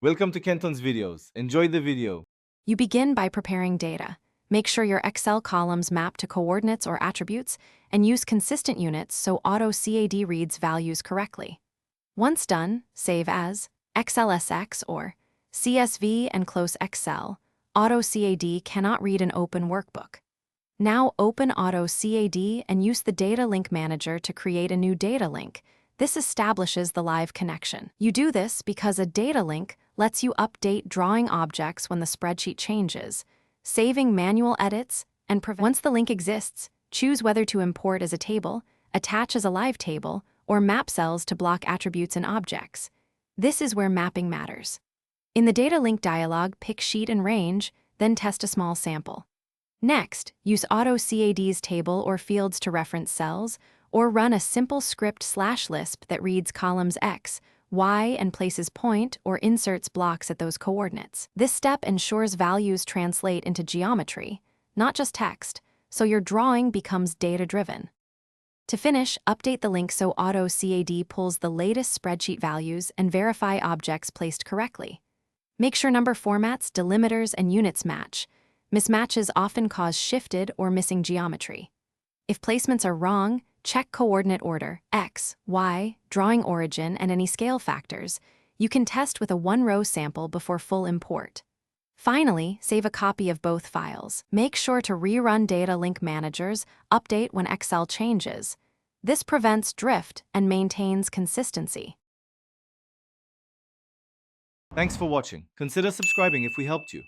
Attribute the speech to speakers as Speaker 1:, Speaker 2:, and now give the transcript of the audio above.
Speaker 1: Welcome to Kenton's videos. Enjoy the video.
Speaker 2: You begin by preparing data. Make sure your Excel columns map to coordinates or attributes, and use consistent units so Autocad reads values correctly. Once done, save as XLSX or CSV and close Excel. Autocad cannot read an open workbook. Now open Autocad and use the Data Link Manager to create a new data link. This establishes the live connection. You do this because a data link lets you update drawing objects when the spreadsheet changes, saving manual edits, and once the link exists, choose whether to import as a table, attach as a live table, or map cells to block attributes and objects. This is where mapping matters. In the data link dialog, pick sheet and range, then test a small sample. Next, use Autocad's table or fields to reference cells, or run a simple script /Lisp that reads columns X, Y, and places point or inserts blocks at those coordinates. This step ensures values translate into geometry, not just text, so your drawing becomes data-driven. To finish, update the link so Autocad pulls the latest spreadsheet values and verify objects placed correctly. Make sure number formats, delimiters, and units match. Mismatches often cause shifted or missing geometry. If placements are wrong, check coordinate order, X, Y, drawing origin, and any scale factors. You can test with a one-row sample before full import. Finally, save a copy of both files. Make sure to rerun Data Link Managers, update when Excel changes. This prevents drift and maintains consistency.
Speaker 1: Thanks for watching. Consider subscribing if we helped you.